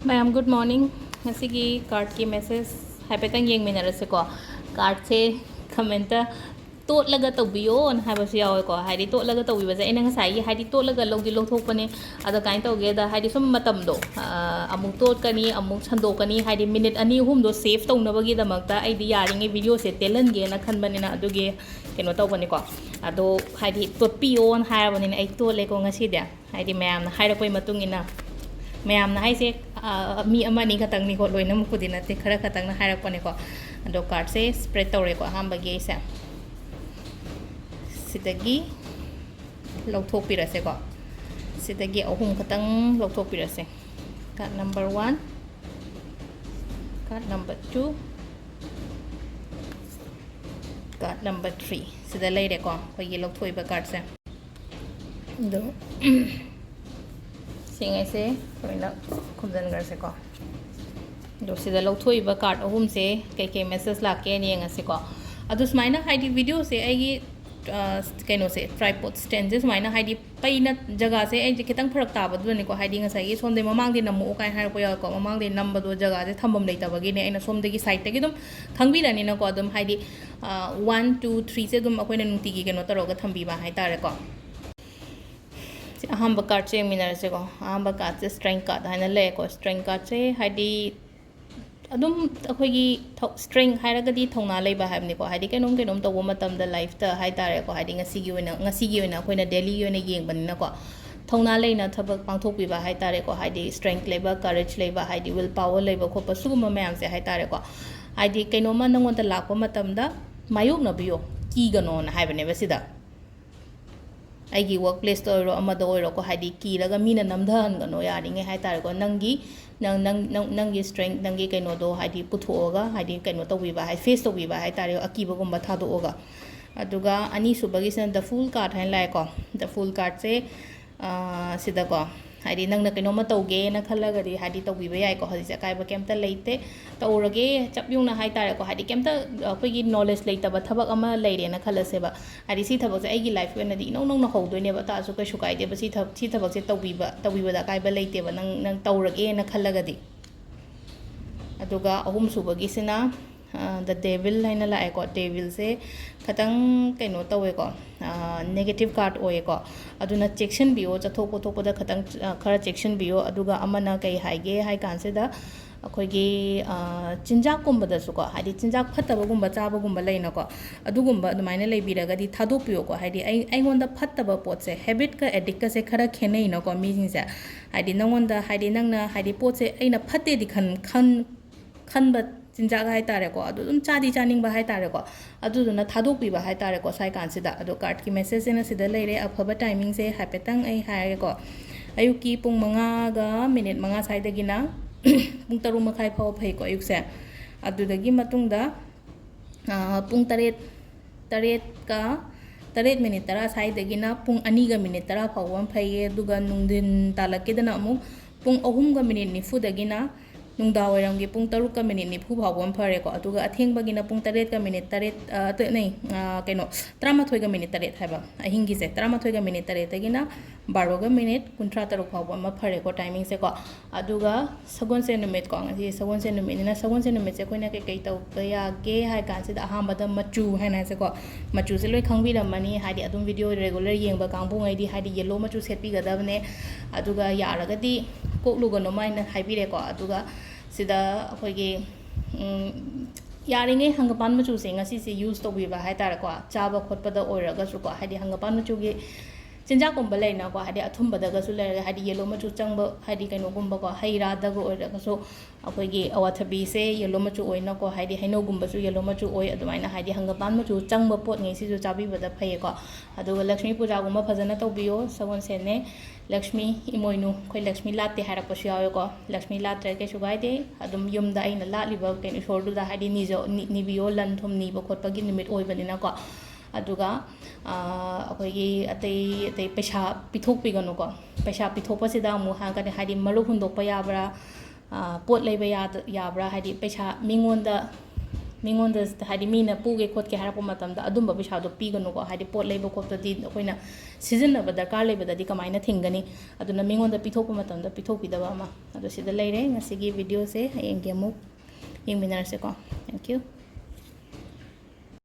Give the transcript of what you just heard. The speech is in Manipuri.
Ma'am, good morning. Ngasigi card ki message haipetang yengminarase ko. Card se commenta totlaga tawbiyo on haibase yawe ko. Haidi totlaga tawbibase aina ngasai haidi totlaga logdi logthokpane ada kain tawge da haidi sum matam do amuk tot kani amuk chandokani haidi minute ani hum do save tawnabagi damakta aidi yaringe video se telange na khanbanina aduge keno tawbani ko. Ado haidi totpiyo on haibani ai totle ko ngasi dia. Haidi ma'am na hairakoi matungina ma'am ना हाइसे मी अमानी खतंग निको लोइना मुकुदी नते खरा खतंग ना हायरक पने को अदो कार्ड से स्प्रेड तौरे को हम बगे से सिदगी लौथोक पिरसे को सिदगी अहुम खतंग लौथोक पिरसे card number 1 card number 2 card number 3 सिदा लेरे को कोई लौथोइबा कार्ड से दो सिंगे से लोइना खुमजन कर से को दो सिदा लौथोइबा कार्ड अहुम से कई मैसेज लाके नियंग से को अदु स्माइना हाइडी वीडियो से आइगी कनो से ट्राइपॉड स्टैंड से स्माइना हाइडी पैना जगह से आई खितंग फरक ताबदुने को हाइडी ngसाई सोमदे ममांगदे नमो काय हार को या को ममांगदे नंबदो जगह से थंबम लेताबगी ने आइना सोमदगी साइड तगी दम खंगबिरानी न को दम हाइडी 1 2 3 से दम अकोइना नुतिगी कनो तरोगा थंबीबा हाइ तारे को अहम कार्ड से मिनरसे को अहम कार्ड से स्ट्रेंथ कार्ड है ले को स्ट्रेंथ कार्ड से हाइडी अदुम अखोगी स्ट्रेंथ हाइरगदी थौना लेबा हाइबने को हाइडी केनोम केनोम तवो मतम द लाइफ ता हाइ तारे को हाइडी ngasi gi oina अखोइना डेली ओइना येंगबनिना को थौना लेना थबक पांथोकबिबा हाइ तारे को हाइडी स्ट्रेंथ लेबा करेज लेबा हाइडी विल पावर लेबा खोप सुगुम मैम से हाइ तारे को हाइडी केनोमा नंगोंदा लाको मतम दा मायोगनबियो कीगनो ना हाइबने बसिदा आइगी वर्क प्लेस तो ओरो अमदा ओरो को हाइडी कीरगा मीना नमधनगनो यारिंगे हाइ तारे को नंगी नंगी स्ट्रेंथ नंगी कनो दो हाइडी पुथोगा हाइडी कनो तौबीबा हाइ फेस तौबीबा हाइ तारे अकीबगुम्बा थादोगा अदुगा अनी सुबगी से द फुल कार्ड है लाइ को द फुल कार्ड से सिदा को हाइडी नंगना कनो तौगे ना खलगदी हाइडी तौबीबा याइ को हजिसे काइबा केमता लेते तौरगे चपयुना हाइ तारे को हाइडी केमता अखोगी नॉलेज लेतबा थबक अमा लेरेना खलसेबा हाइडी सी थबक से आइगी लाइफ वेनदी इनौ नौना हौदोइनेबा तासु कैसु काइदेबा सी थबक से तौबीबा दा काइबा लेतेबा नंग तौरगे ना खलगदी अदुगा अहुम सुबगी सिना द डेविल है लाए को डेविल से खतंग कनो तवे को नेगेटिव कार्ड ओए को अदुना चेक्शन बियो चथोक पोथोक खतंग खरा चेक्शन बियो अदुगा अमना कई हाइगे हाइ कांसेदा अखोगी चिंजाकुंबदसु को हाइडी चिंजाक फत्तबगुंबा चाबगुंबा लेना को अदुगुंबा अदुमाइना लेबिरगदी थादोपियो को हाइडी आइगोंदा फत्तबा पोट से हैबिट का एडिक्ट का से खरा खेनै न को मीजिंसे हाइडी नंगोंदा हाइडी नंगना हाइडी पोट से आइना फत्ते दि खन चिंजाक हाइ तारे को अदुम चादी चानिंग हाइ तारे को अदुदुना थादोपिबा हाइ तारे को साइ कांसिदा अदो कार्ड की मैसेज सेना सिदा लेरे अफबा टाइमिंग से हाइपेतंग आई हाय को अयुकी पुंग 5 गा मिनिट 5 साइदगिना पुंग 3 मखाइ फाव फै को अयुक से अदुदगी मतुंगदा पुंग 3 का 3 मिनिट 10 साइदगिना पुंग 2 गा मिनिट 10 फाव फैये दुगा नुंदिन तालकेदना अमु पुंग 3 गा मिनिट 90 दगिना नुंदावरंगी पुंग 3 का मिनिट 90 फावम फरे को अदुगा अथेंबगिना पुंग 3 का मिनिट 3 नहीं कनो 13 का मिनिट 3 हाइबा अहिंगी से 13 का मिनिट 3 तगिना 12 का मिनिट 53 फावम फरे को टाइमिंग से को अदुगा सगोन से नुमित को ngasi सगोन से नुमित सगोन से नुमित से कोइना कई तौबा यागे हाइ कांसे अहामबदा मचू हैना से को मचू से लोइ खंगबिरमनी हाइदी अदुम वीडियो रेगुलर येंबा कांगबु ngaiदी हाइदी येलो मचू सेटपिगदबने अदुगा यारगदी कोकलुगनो माइना हाइबिरे को अदुगा सिदा अखोगी यारिंगे हंगपान मचू से ngasi से यूज तौबीबा हाइ तारे को चाबा खोटपदा ओइरगसु को हाइदी हंगपान मचूगी चिंजाकुंबा लेना को हाइदी अथुंबदगसु लेरगा हाइदी येलो मचू चंग हाइदी कइनोगुंबा को हैरादगो ओइरगसु अखोगी अवाथबी से येलो मचू ओइना को हाइदी हैनोगुंबसु येलो मचू ओइ अदुमाइना हाइदी हंगपान मचू चंग पोट ngei सिजु चाबीबदा फैये को अदुगा लक्ष्मी पूजा गुंबा फजना तौबियो सगोन सेने लक्ष्मी इमोइनु कोई लक्ष्मी लाते हारपसु यावे को लक्ष्मी लात्रे के सुगाइदे अदुम युमदा आइना लालिबा केन ईश्वरदुदा हाइदी निबियो लन थुम निबो खोटपगी निमिट ओइबनिना को अदुगा अखोगी अतै पैसा पिथोकपिगनो को पैसा पिथोपसिदा मु हागने हाइदी मरु हुंदोकपा याबरा पोट लेबा याबरा हाइदी पैसा मिंगोंदा ꯃꯤꯉꯣꯟꯗ ꯍꯥꯏꯗꯤ ꯃꯤꯅ ꯄꯨꯒꯦ ꯈꯣꯠꯀꯦ ꯍꯥꯏꯔꯛꯄ ꯃꯇꯝꯗ ꯑꯗꯨꯝꯕ ꯄꯩꯁꯥꯗꯣ ꯄꯤꯒꯅꯨꯀꯣ ꯍꯥꯏꯗꯤ ꯄꯣꯠ ꯂꯩꯕ ꯈꯣꯠꯄꯗꯤ ꯑꯩꯈꯣꯏꯅ ꯁꯤꯖꯤꯟꯅꯕ ꯗꯔꯀꯥꯔ ꯂꯩꯕꯗꯗꯤ ꯀꯃꯥꯏꯅ ꯊꯤꯡꯒꯅꯤ ꯑꯗꯨꯅ ꯃꯤꯉꯣꯟꯗ ꯄꯤꯊꯣꯛꯄ ꯃꯇꯝꯗ ꯄꯤꯊꯣꯛꯄꯤꯗꯕ ꯑꯃ ꯑꯗꯣ ꯁꯤꯗ ꯂꯩꯔꯦ ꯉꯁꯤꯒꯤ ꯚꯤꯗꯤꯑꯣꯁꯦ ꯍꯌꯦꯡꯒꯤ ꯑꯃꯨꯛ ꯌꯦꯡꯃꯤꯟꯅꯔꯁꯦꯀꯣ ꯊꯦꯡꯛ ꯌꯨ